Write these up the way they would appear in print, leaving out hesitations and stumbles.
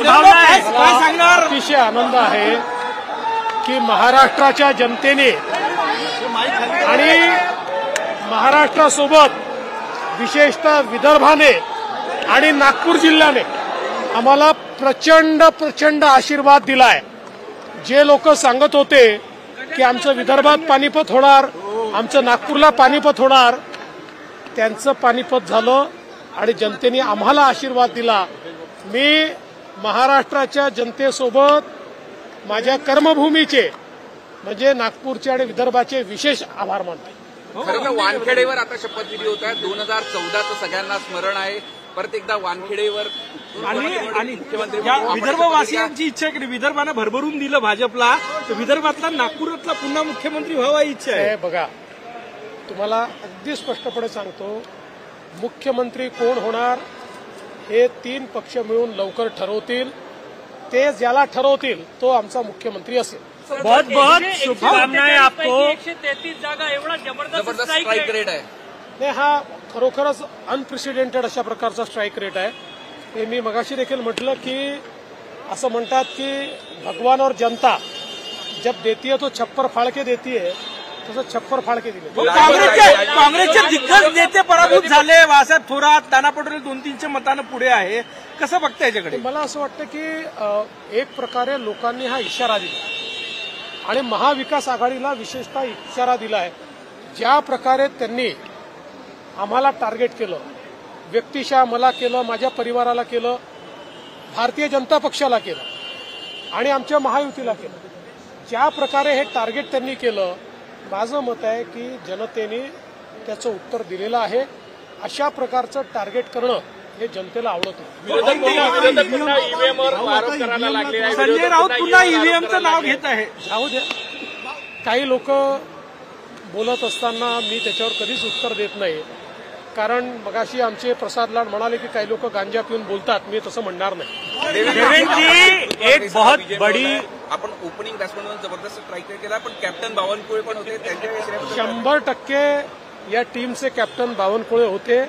भावना आहे? काय सांगणार? अतिशय आनंद आहे की महाराष्ट्राच्या जनतेने आणि महाराष्ट्रासोबत विशेषतः विदर्भाने आणि नागपूर जिल्ह्याने आम्हाला प्रचंड आशीर्वाद दिलाय। जे लोक सांगत होते की आमचं विदर्भात पानिपत होणार, आमचं नागपूरला पानिपत होणार, त्यांचं पानिपत झालं आणि जनतेने आम्हाला आशीर्वाद दिला। मी महाराष्ट्राच्या जनतेसोबत माझ्या कर्मभूमीचे म्हणजे नागपूरचे आणि विदर्भाचे विशेष आभार मानतो। खरं तर वानखेडेवर आता शपथविधी होत आहे। 2014चं सगळ्यांना स्मरण आहे। परत एकदा वानखेडेवर आणि या विदर्भवासियांची इच्छा आहे की विदर्भानं भरभरून दिलं भाजपला, तर विदर्भातला नागपुरातला पुन्हा मुख्यमंत्री व्हावा इच्छा आहे। बघा, तुम्हाला अगदी स्पष्टपणे सांगतो, मुख्यमंत्री कोण होणार हे 3 पक्ष मिळून लवकर ठरवतील। ते ज्याला ठरवतील तो आमचा मुख्यमंत्री असेल। बहुत बहुत शुभकामनाएं आपको। 133 जागा एवढा जबरदस्त स्ट्राईक रेट आहे। नाही, हा खरोखरच अनप्रेसिडेंटेड अशा प्रकारचा स्ट्राईक रेट आहे। हे मी मगाशी देखील म्हटलं की असं म्हणतात की भगवान और जनता जब देती है तो छप्पर फाड़ के देती है, तसं छप्पर फाड़ के दिले। काँग्रेसचे दिग्गज नेते पराभूत झाले। वासाहेब थोरात, नाना पटोले 2-3च्या मतानं पुढे आहे। कसं बघता याच्याकडे? मला असं वाटतं की एक प्रकारे लोकांनी हा इशारा दिला आणि महाविकास आघाडीला विशेषतः इशारा दिलाय। ज्या प्रकारे त्यांनी आम्हाला टार्गेट केलं, व्यक्तिशः मला केलं, माझ्या परिवाराला केलं, भारतीय जनता पक्षाला केलं आणि आमच्या महायुतीला केलं, ज्या प्रकारे हे टार्गेट त्यांनी केलं, माझं मत आहे की जनतेने त्याचं उत्तर दिलेलं आहे। अशा प्रकारचं टार्गेट करणं हे जनतेला आवडत नाही। संजय राऊत पुन्हा ईव्हीएमचं नाव घेत आहे। जाऊ द्या, काही लोक बोलत असताना मी त्याच्यावर कधीच उत्तर देत नाही, कारण मगाशी आमचे प्रसाद लाड म्हणाले की काही लोक गांजा पिऊन बोलतात, मी तसं म्हणणार नाही। देवेंद्र जी, एक बहुत बड़ी आपण ओपनिंग बॅट्समॅनवर जबरदस्त स्ट्राईक रेट केला, पण कॅप्टन बावनकुळे पण होते, त्यांच्या 100% या टीमचे कॅप्टन बावनकुळे होते।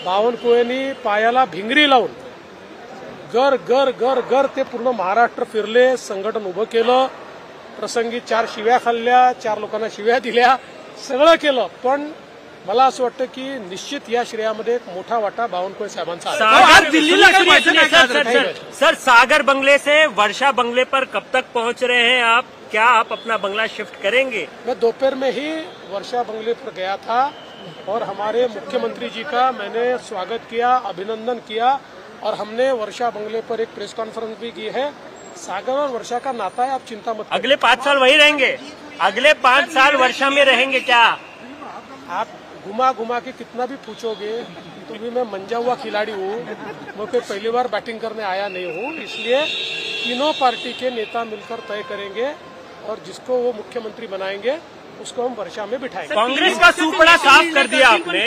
बावनकुळेंनी पायाला भिंगरी लावून गर गर गर गर ते पूर्ण महाराष्ट्र फिरले, संघटन उभं केलं, प्रसंगी 4 शिव्या खाल्ल्या, 4 लोकांना शिव्या दिल्या, सगळं केलं। पण मला असं वाटतं की निश्चित या श्रेयामध्ये एक मोठा वाटा बावनकुळे साहेबांचा आहे। सर, सागर बंगले से वर्षा बंगले पर कब तक पहुंच रहे हैं आप? क्या आप अपना बंगला शिफ्ट करेंगे? मैं दोपहर में ही वर्षा बंगले पर गया था और हमारे मुख्यमंत्री जी का मैंने स्वागत किया, अभिनंदन किया और हमने वर्षा बंगले पर एक प्रेस कॉन्फ्रेंस भी की है। सागर और वर्षा का नाता है, आप चिंता मत। अगले 5 साल वही रहेंगे? अगले 5 साल वर्षा में रहेंगे क्या? आप घुमा घुमा के कितना भी पूछोगे तो भी मैं मंजा हुआ खिलाड़ी हूँ, मैं कोई पहली बार बैटिंग करने आया नहीं हूँ। इसलिए तीनों पार्टी के नेता मिलकर तय करेंगे और जिसको वो मुख्यमंत्री बनाएंगे उसको हम वर्षा में बिठाएंगे। कांग्रेस का सुपड़ा साफ कर दिया आपने,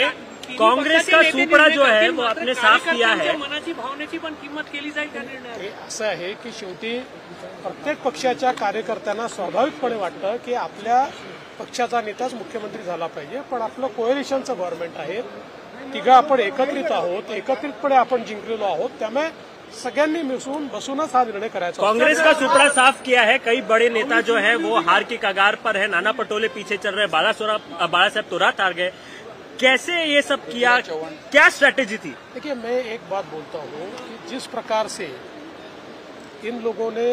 काँग्रेस का सुपड़ा जो है वो आपने साफ किया है। मनाची भावनेची पण किंमत केली जाईल त्या निर्णयात। असं आहे की शेवटी प्रत्येक पक्षाच्या कार्यकर्त्यांना स्वाभाविकपणे वाटतं की आपल्या पक्षाचा नेताच मुख्यमंत्री झाला पाहिजे, पण आपलं कोएलिशनचं गव्हर्नमेंट आहे, तिघं आपण एकत्रित आहोत, एकत्रितपणे आपण जिंकलेलो आहोत, त्यामुळे सगळ्यांनी मिसळून बसूनच हा निर्णय करायचा। कांग्रेस का सुपड़ा साफ किया है, कई बड़े नेता जो है वो हार की कगार पर है, नाना पटोले पीछे चल रहे, बाला साहब थोरात हार गए, कैसे ये सब किया, क्या स्ट्रैटेजी थी? देखिए, मैं एक बात बोलता हूँ कि जिस प्रकार से इन लोगों ने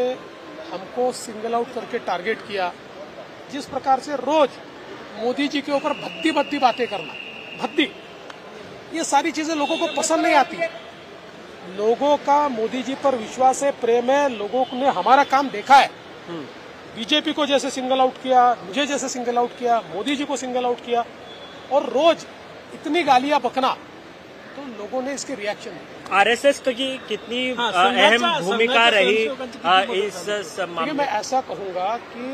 हमको सिंगल आउट करके टारगेट किया, जिस प्रकार से रोज मोदी जी के ऊपर भद्दी भद्दी बातें करना, भद्दी, ये सारी चीजें लोगों को पसंद नहीं आती। लोगों का मोदी जी पर विश्वास है, प्रेम है, लोगों ने हमारा काम देखा है। बीजेपी को जैसे सिंगल आउट किया, मुझे जैसे single out KIA, Modi ji को सिंगल आउट किया और रोज इतनी गालियां बकना, तो लोगों ने इसके रिएक्शन दिए। आरएसएस की कितनी अहम भूमिका रही इस मामले में? मैं ऐसा कहूंगा कि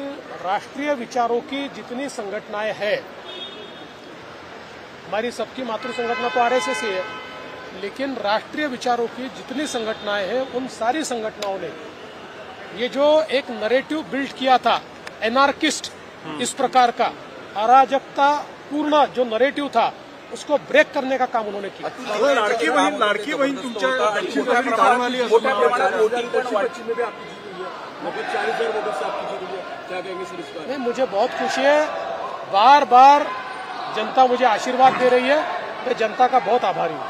राष्ट्रीय विचारों की जितनी संगठनाएं हैं, हमारी सबकी मातृ संगठना तो आरएसएस ही है, लेकिन राष्ट्रीय विचारों की जितनी संगठनाएं हैं उन सारी संगठनाओं ने ये जो एक नरेटिव बिल्ड किया था, एनार्किस्ट इस प्रकार का अराजकता पूर्ण जो नरेटिव था, उसको ब्रेक करने का काम उन्होंने किया। लाडकी बहीण तुमच्या दक्षिण धावून आली असं मोठ्या प्रमाणात वोटिंग पण वाढ- नहीं, मुझे बहुत खुशी है। बार बार जनता मुझे आशीर्वाद दे रही है। मैं जनता का बहुत आभारी हूँ।